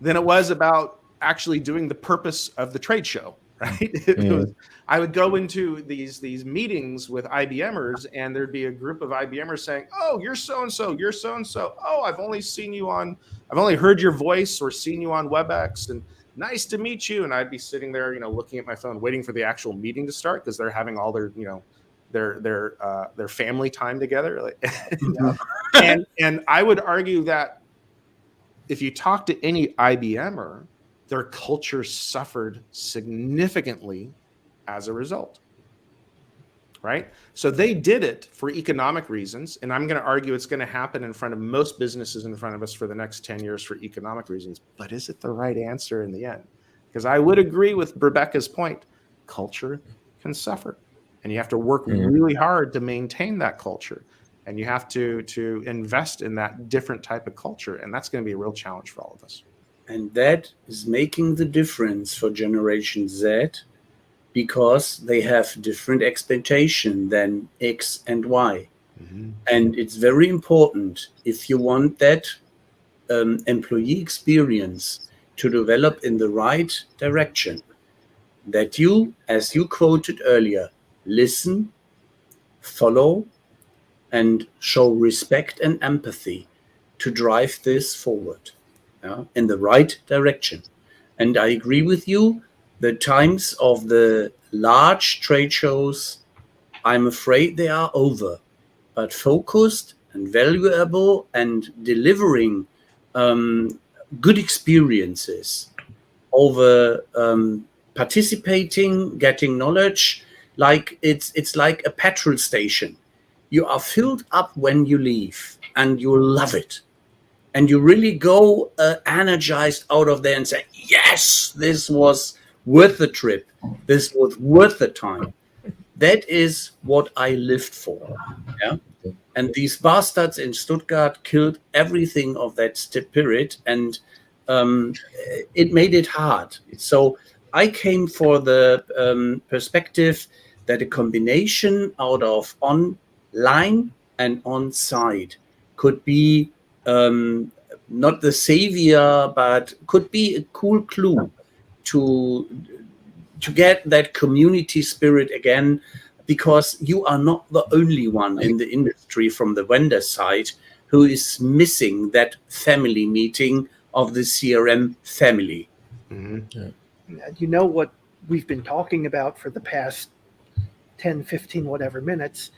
than it was about actually doing the purpose of the trade show, right? I would go into these meetings with IBMers, and there'd be a group of IBMers saying, "Oh, you're so-and-so, you're so-and-so. Oh, I've only heard your voice or seen you on WebEx, and nice to meet you." And I'd be sitting there, looking at my phone, waiting for the actual meeting to start, because they're having all their, their family time together. And I would argue that if you talk to any IBMer, their culture suffered significantly as a result, right? So they did it for economic reasons, and I'm going to argue it's going to happen in front of most businesses in front of us for the next 10 years for economic reasons. But is it the right answer in the end? Because I would agree with Rebecca's point. Culture can suffer, and you have to work really hard to maintain that culture, and you have to invest in that different type of culture, and that's going to be a real challenge for all of us. And that is making the difference for Generation Z, because they have different expectation than X and Y. And it's very important, if you want that employee experience to develop in the right direction, that you, as you quoted earlier, listen, follow, and show respect and empathy to drive this forward in the right direction. And I agree with you, the times of the large trade shows, I'm afraid they are over. But focused and valuable and delivering good experiences over participating, getting knowledge, like it's like a petrol station. You are filled up when you leave, and you love it. And you really go energized out of there and say, yes, this was worth the trip. This was worth the time. That is what I lived for. Yeah. And these bastards in Stuttgart killed everything of that spirit, and it made it hard. So I came for the perspective that a combination out of online and on-site could be not the savior, but could be a cool clue to get that community spirit again, because you are not the only one in the industry from the vendor side who is missing that family meeting of the CRM family. You know what we've been talking about for the past 10, 15, whatever minutes?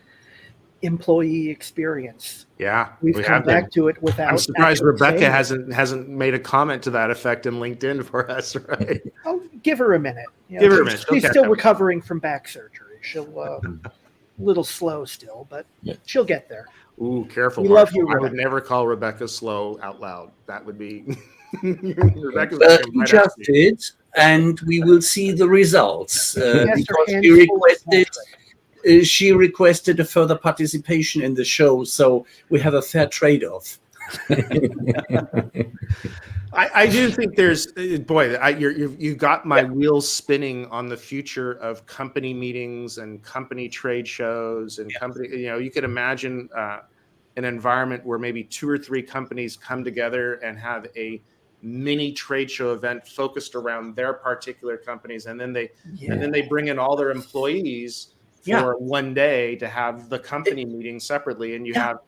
Employee experience. Yeah, we've come back to it without. I'm surprised Rebecca hasn't made a comment to that effect in LinkedIn for us, right? Oh, give her a minute. Give her a minute. She's still recovering from back surgery. She'll a little slow still, but she'll get there. Ooh, careful! We love you, I would never call Rebecca slow out loud. That would be. Rebecca's we just did, and we will see the results because she requested a further participation in the show, so we have a fair trade-off. I do think there's, boy, you've got my wheels spinning on the future of company meetings and company trade shows and company. You could imagine an environment where maybe 2 or 3 companies come together and have a mini trade show event focused around their particular companies, and then they bring in all their employees for one day to have the company meeting separately, and you have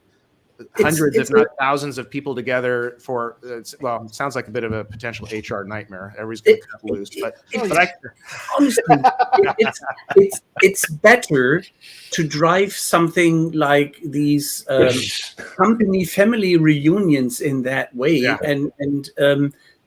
hundreds, if not thousands, of people together for. Well, it sounds like a bit of a potential HR nightmare. Everybody's going to cut loose, but honestly, it's better to drive something like these company family reunions in that way, and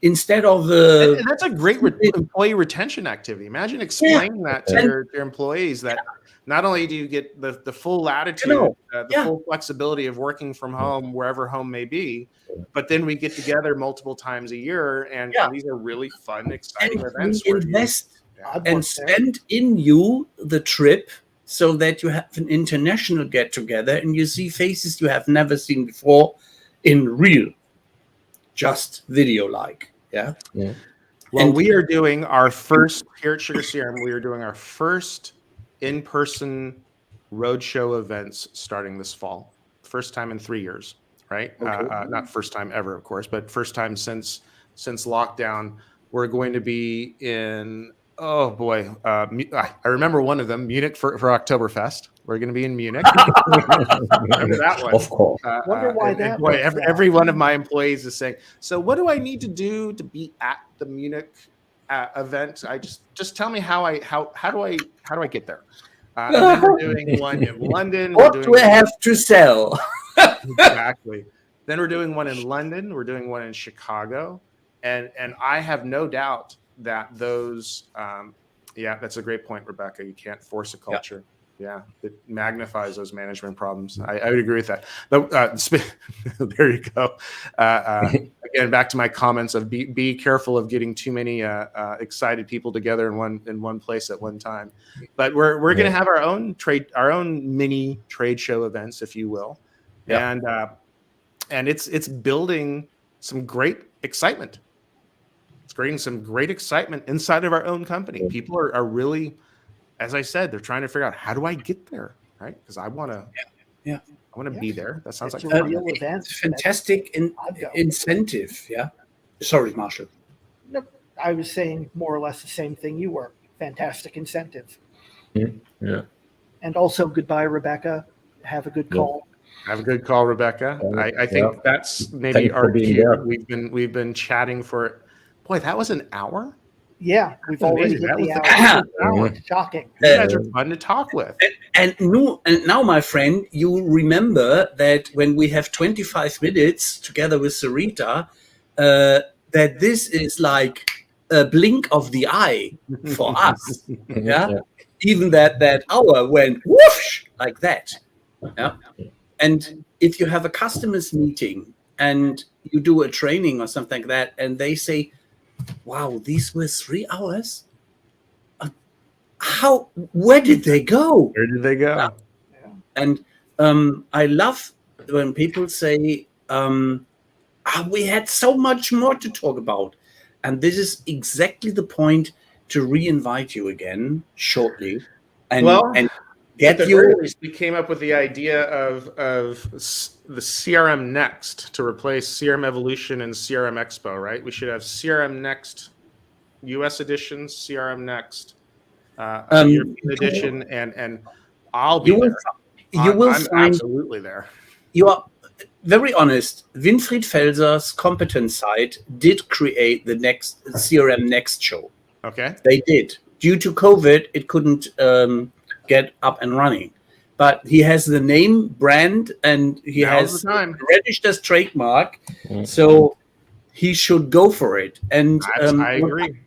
instead of And that's a great employee retention activity. Imagine explaining that to your employees that not only do you get the full latitude, the full flexibility of working from home, wherever home may be, but then we get together multiple times a year, and these are really fun, exciting events. We invest and spend in you the trip so that you have an international get-together and you see faces you have never seen before in real, just video-like. Yeah. Well, and we are doing our first here at SugarCRM. We are doing our first in-person roadshow events starting this fall. First time in 3 years, right? Okay. Not first time ever, of course, but first time since lockdown. We're going to be in, oh boy, I remember one of them, Munich for Oktoberfest. We're going to be in Munich. Remember that one? Of course. Wonder why that. Boy, every one of my employees is saying, so what do I need to do to be at the Munich event? I just tell me how do I get there? And then we're doing one in London. What do I have to sell? Exactly. Then we're doing one in London. We're doing one in Chicago, and I have no doubt that those. That's a great point, Rebecca. You can't force a culture. Yeah, it magnifies those management problems. I would agree with that. But there you go. Again, back to my comments of be careful of getting too many excited people together in one place at one time. But we're going to have our own mini trade show events, if you will, and it's building some great excitement. It's creating some great excitement inside of our own company. People are really, as I said, they're trying to figure out, how do I get there, right? Because I want to be there. That sounds like a real event. Fantastic incentive. Yeah. Sorry, Marshall. No, I was saying more or less the same thing you were. Fantastic incentive. Yeah. And also, goodbye, Rebecca. Have a good call. Have a good call, Rebecca. I think that's maybe our cue. We've been chatting for, boy, that was an hour. Yeah, we've already hit the hour. Shocking. You guys are fun to talk with. And now, my friend, you remember that when we have 25 minutes together with Sarita, that this is like a blink of the eye for us. Yeah? Even that hour went whoosh like that. Yeah. And if you have a customers meeting and you do a training or something like that, and they say, wow, these were 3 hours? Where did they go? Where did they go? Yeah. And I love when people say, we had so much more to talk about. And this is exactly the point to re-invite you again shortly. And get you. We came up with the idea of the CRM Next to replace CRM Evolution and CRM Expo, right? We should have CRM Next US edition, CRM Next European edition, and I'll be there. I'm absolutely there. You are very honest. Winfried Felser's competence site did create the next CRM Next show. Okay. They did. Due to COVID, it couldn't get up and running. But he has the name, brand, and he has registered as trademark. So he should go for it. And I agree.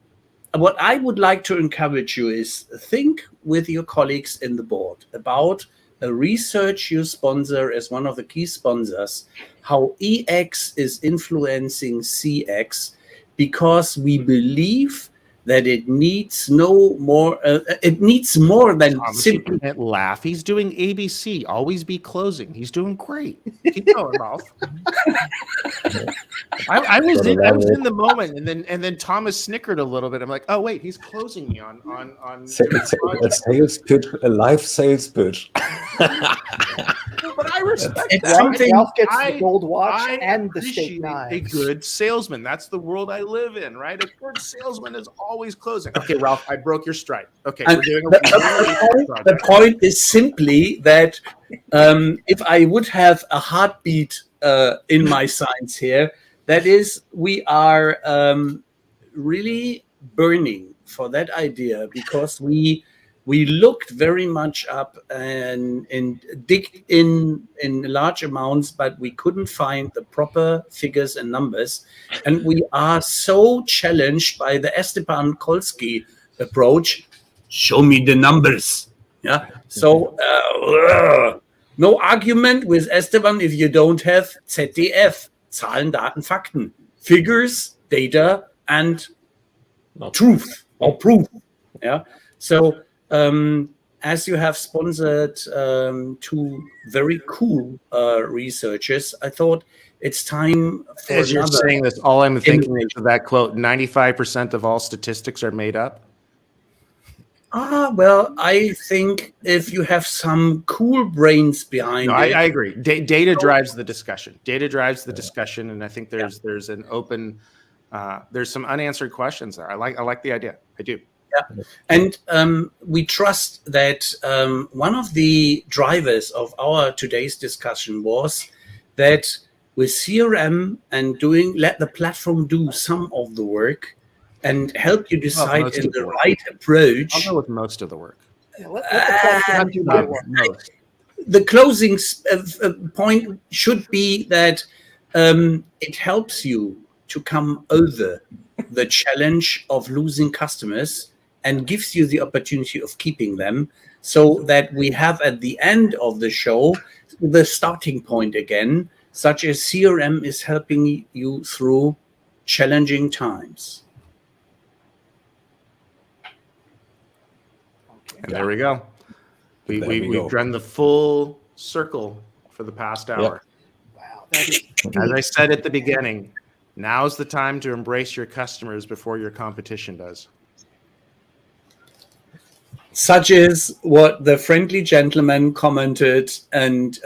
What I would like to encourage you is think with your colleagues in the board about a research you sponsor as one of the key sponsors, how EX is influencing CX, because we believe that it needs more than simply. Can't laugh. He's doing ABC. Always be closing. He's doing great. Keep going, Ralph. I was in the moment, and then Thomas snickered a little bit. I'm like, oh wait, he's closing me on. A sales pitch, a live sales pitch. But I respect that. Ralph gets the gold watch and the steak knives. A good salesman. That's the world I live in, right? A good salesman is always closing. Okay, Ralph, I broke your strike. Okay, we're doing the point is simply that if I would have a heartbeat in my science here, that is, we are really burning for that idea, because we we looked very much up and digged in large amounts, but we couldn't find the proper figures and numbers. And we are so challenged by the Esteban Kolsky approach. Show me the numbers. Yeah. So no argument with Esteban if you don't have ZDF, Zahlen, Daten, Fakten, figures, data, and truth or proof. Yeah. So as you have sponsored two very cool researchers, I thought it's time for As you're another. saying this, all I'm thinking is of that quote, 95% of all statistics are made up. Well, I think if you have some cool brains behind No, it. I agree. Data drives the discussion. Data drives the discussion, and I think there's an open, there's some unanswered questions there. I like the idea. I do. Yeah, and we trust that one of the drivers of our today's discussion was that with CRM and let the platform do some of the work and help you decide in the right approach. I'll go with most of the work. Yeah, let the platform do my work. The closing point should be that it helps you to come over the challenge of losing customers and gives you the opportunity of keeping them, so that we have at the end of the show the starting point again, such as CRM is helping you through challenging times. And there we go. We've done the full circle for the past hour. Wow, that is As I said at the beginning, now's the time to embrace your customers before your competition does. Such is what the friendly gentleman commented and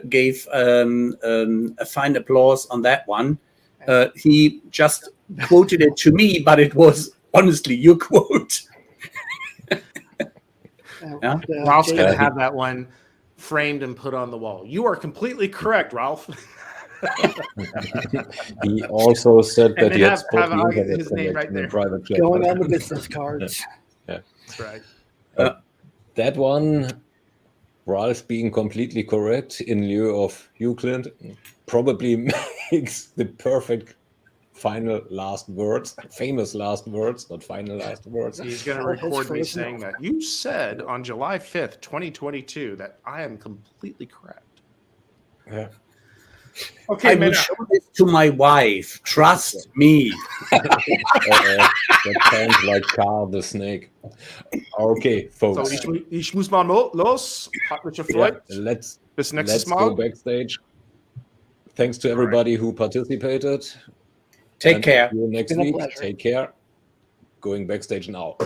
gave a fine applause on that one. He just quoted it to me, but it was honestly your quote. Yeah. Ralph's going to have that one framed and put on the wall. You are completely correct, Ralph. He also said that he had have his name right there. Private chat. going on the business cards. That's right. That one, Ralph being completely correct in lieu of you, Clint, probably makes the perfect final last words, famous last words, not final last words. He's going to record me saying that. You said on July 5th, 2022, that I am completely correct. Yeah. Okay, I will show this to my wife. Trust me. That sounds like Carl the snake. Okay, folks. So ich muss mal los. Hat mich gefreut. Bis nächstes Mal. Go backstage. Thanks to everybody who participated. Take care. See you next week. Take care. Going backstage now.